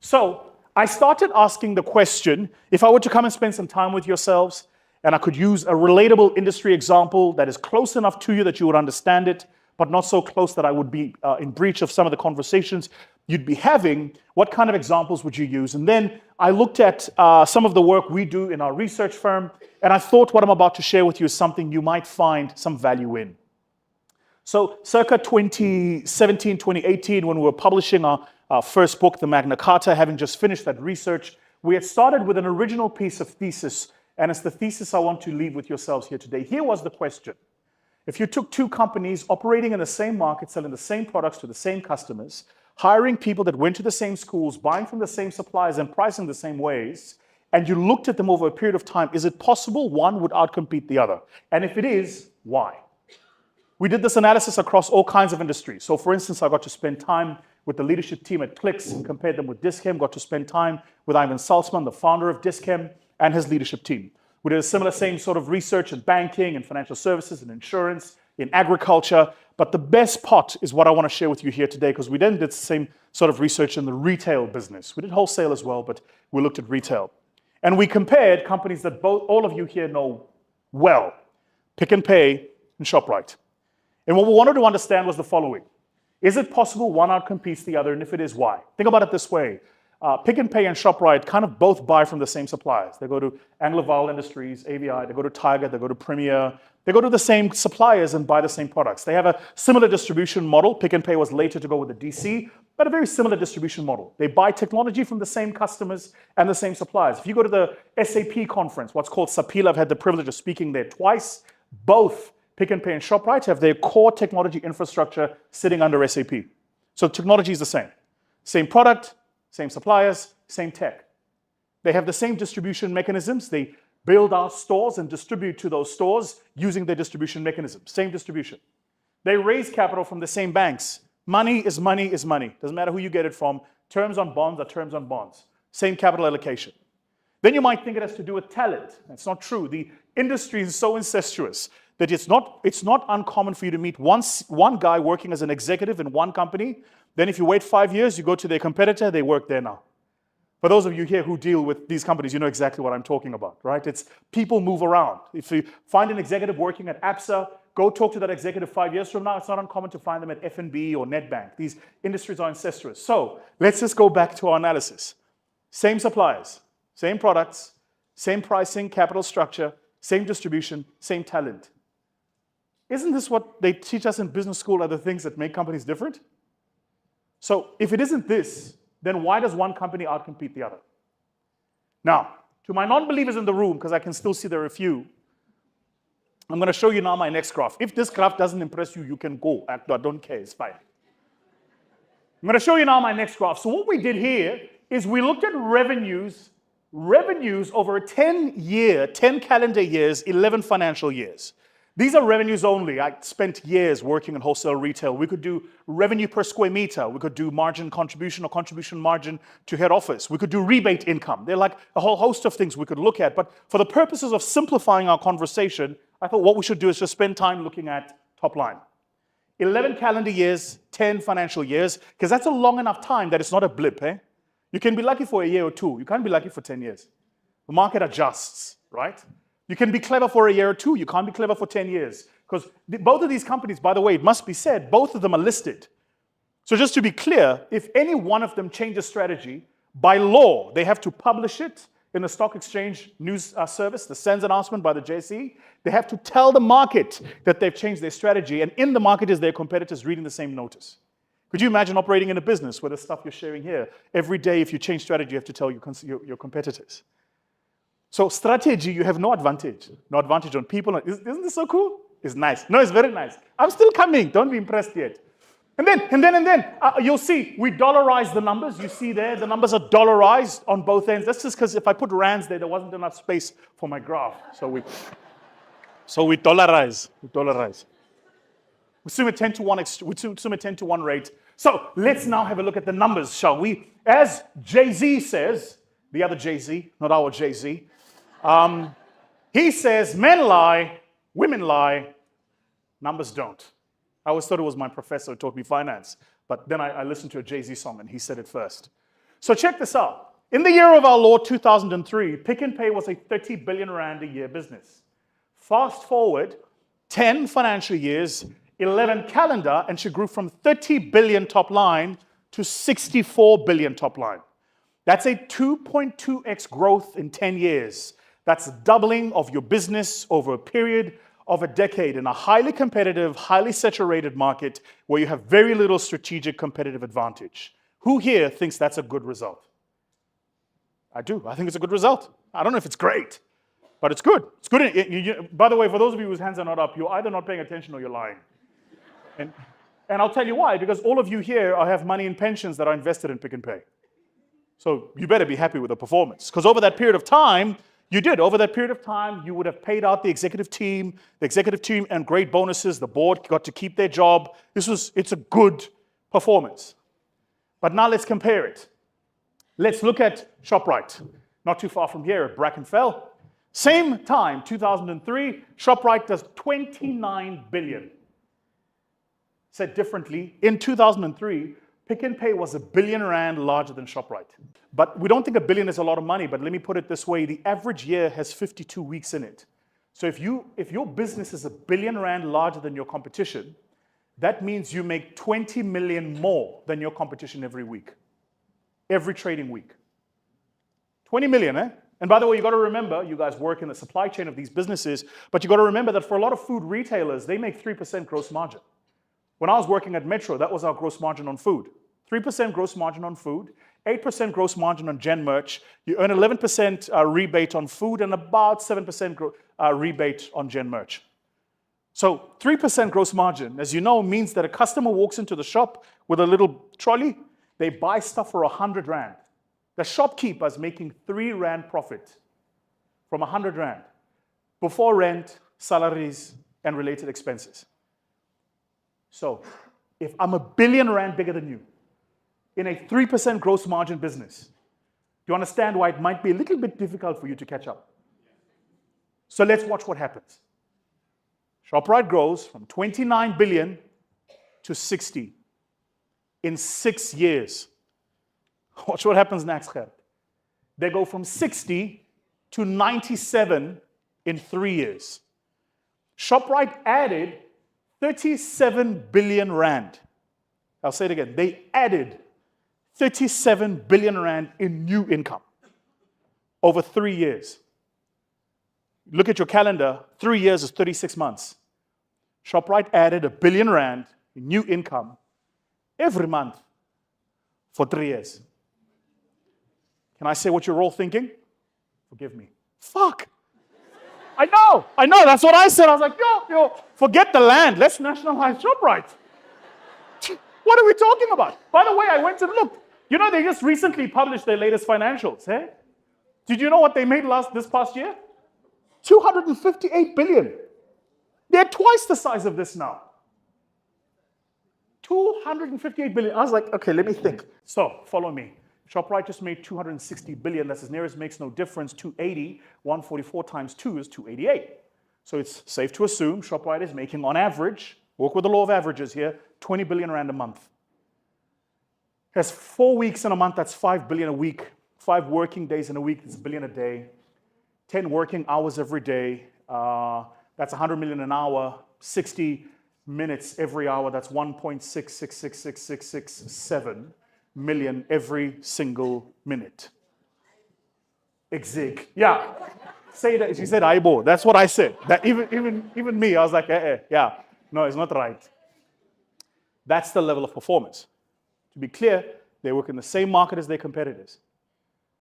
So I started asking the question, if I were to come and spend some time with yourselves, and I could use a relatable industry example that is close enough to you that you would understand it, but not so close that I would be in breach of some of the conversations you'd be having, what kind of examples would you use? And then I looked at some of the work we do in our research firm, and I thought what I'm about to share with you is something you might find some value in. So circa 2017, 2018, when we were publishing our first book, The Magna Carta, having just finished that research, we had started with an original piece of thesis, and it's the thesis I want to leave with yourselves here today. Here was the question. If you took two companies operating in the same market, selling the same products to the same customers, hiring people that went to the same schools, buying from the same suppliers, and pricing the same ways, and you looked at them over a period of time, is it possible one would outcompete the other? And if it is, why? We did this analysis across all kinds of industries. So for instance, I got to spend time with the leadership team at Clicks and compared them with Dis-Chem, got to spend time with Ivan Salzman, the founder of Dis-Chem, and his leadership team. We did a similar same sort of research in banking and financial services and insurance, in agriculture. But the best part is what I want to share with you here today, because we then did the same sort of research in the retail business. We did wholesale as well, but we looked at retail. And we compared companies that all of you here know well, PnP and Shoprite. And what we wanted to understand was the following. Is it possible one outcompetes the other? And if it is, why? Think about it this way. PnP and Shoprite kind of both buy from the same suppliers. They go to Angloval Industries, AVI, they go to Tiger, they go to Premier. They go to the same suppliers and buy the same products. They have a similar distribution model. PnP was later to go with the DC, but a very similar distribution model. They buy technology from the same customers and the same suppliers. If you go to the SAP conference, what's called Sapila, I've had the privilege of speaking there twice. Both PnP and Shoprite have their core technology infrastructure sitting under SAP. So technology is the same. Same product, same suppliers, same tech. They have the same distribution mechanisms. They build out stores and distribute to those stores using their distribution mechanism. Same distribution. They raise capital from the same banks. Money is money is money. Doesn't matter who you get it from. Terms on bonds are terms on bonds. Same capital allocation. Then you might think it has to do with talent. That's not true. The industry is so incestuous that it's not uncommon for you to meet one guy working as an executive in one company. Then if you wait 5 years, you go to their competitor, they work there now. For those of you here who deal with these companies, you know exactly what I'm talking about, right? It's people move around. If you find an executive working at ABSA, go talk to that executive 5 years from now. It's not uncommon to find them at F&B or Nedbank. These industries are incestuous. So let's just go back to our analysis. Same suppliers, same products, same pricing, capital structure, same distribution, same talent. Isn't this what they teach us in business school are the things that make companies different? So if it isn't this, then why does one company outcompete the other? Now, to my non-believers in the room, because I can still see there are a few, I'm going to show you now my next graph. If this graph doesn't impress you, you can go. I don't care, it's fine. I'm going to show you now my next graph. So what we did here is we looked at revenues over a 10 calendar years, 11 financial years. These are revenues only. I spent years working in wholesale retail. We could do revenue per square meter. We could do margin contribution or contribution margin to head office. We could do rebate income. There are like a whole host of things we could look at. But for the purposes of simplifying our conversation, I thought what we should do is just spend time looking at top line. 11 calendar years, 10 financial years, because that's a long enough time that it's not a blip. You can be lucky for a year or two. You can't be lucky for 10 years. The market adjusts, right? You can be clever for a year or two. You can't be clever for 10 years. Because both of these companies, by the way, it must be said, both of them are listed. So just to be clear, if any one of them changes strategy, by law, they have to publish it in the stock exchange news service, the SENS announcement by the JSE. They have to tell the market that they've changed their strategy. And in the market is their competitors reading the same notice. Could you imagine operating in a business where the stuff you're sharing here, every day if you change strategy, you have to tell your competitors. So strategy, you have no advantage. No advantage on people. Isn't this so cool? It's nice. No, it's very nice. I'm still coming. Don't be impressed yet. And then you'll see we dollarize the numbers. You see there, the numbers are dollarized on both ends. That's just because if I put rands there wasn't enough space for my graph. So we dollarize. We assume a 10 to 1. We assume a 10 to 1 rate. So let's now have a look at the numbers, shall we? As Jay-Z says, the other Jay-Z, not our Jay-Z. He says, men lie, women lie, numbers don't. I always thought it was my professor who taught me finance, but then I listened to a Jay-Z song and he said it first. So check this out. In the year of our Lord 2003, Pick n Pay was a 30 billion rand a year business. Fast forward 10 financial years, 11 calendar, and she grew from 30 billion top line to 64 billion top line. That's a 2.2x growth in 10 years. That's doubling of your business over a period of a decade in a highly competitive, highly saturated market where you have very little strategic competitive advantage. Who here thinks that's a good result? I do. I think it's a good result. I don't know if it's great, but it's good. It's good. By the way, for those of you whose hands are not up, you're either not paying attention or you're lying. And I'll tell you why, because all of you here have money in pensions that are invested in Pick n Pay. So you better be happy with the performance, because over that period of time, you did. Over that period of time, you would have paid out the executive team and great bonuses. The board got to keep their job. It's a good performance. But now let's compare it. Let's look at Shoprite. Not too far from here at Brackenfell. Same time, 2003, Shoprite does 29 billion. Said differently, in 2003, Pick n Pay was R1 billion larger than Shoprite. But we don't think $1 billion is a lot of money, but let me put it this way, the average year has 52 weeks in it. So if your business is R1 billion larger than your competition, that means you make 20 million more than your competition every week. Every trading week. 20 million, eh? And by the way, you got to remember, you guys work in the supply chain of these businesses, but you got to remember that for a lot of food retailers, they make 3% gross margin. When I was working at Metro, that was our gross margin on food. 3% gross margin on food, 8% gross margin on gen merch. You earn 11% rebate on food and about 7% rebate on gen merch. So 3% gross margin, as you know, means that a customer walks into the shop with a little trolley, they buy stuff for 100 rand. The shopkeeper is making 3 rand profit from 100 rand before rent, salaries, and related expenses. So if I'm R1 billion bigger than you in a 3% gross margin business, do you understand why it might be a little bit difficult for you to catch up? So let's watch what happens. Shoprite grows from 29 billion to 60 in 6 years. Watch what happens next, Gert. They go from 60 to 97 in 3 years. Shoprite added 37 billion rand. I'll say it again. They added 37 billion rand in new income over 3 years. Look at your calendar, 3 years is 36 months. Shoprite added R1 billion in new income every month for 3 years. Can I say what you're all thinking? Forgive me. Fuck. I know, that's what I said. I was like, yo, forget the land. Let's nationalize Shoprite. What are we talking about? By the way, I went and looked. You know, they just recently published their latest financials, eh? Did you know what they made this past year? 258 billion. They're twice the size of this now. 258 billion. I was like, okay, let me think. So, follow me. Shoprite just made 260 billion. That's as near as makes no difference. 280, 144 times 2 is 288. So it's safe to assume Shoprite is making, on average, work with the law of averages here, 20 billion rand a month. Has 4 weeks in a month, that's 5 billion a week. 5 working days in a week, that's $1 billion a day. 10 working hours every day, that's 100 million an hour. 60 minutes every hour, that's 1.66666667 million every single minute. Exig. Yeah. Say that. She said Aibo. That's what I said. That even me, I was like, yeah. No, it's not right. That's the level of performance. To be clear, they work in the same market as their competitors.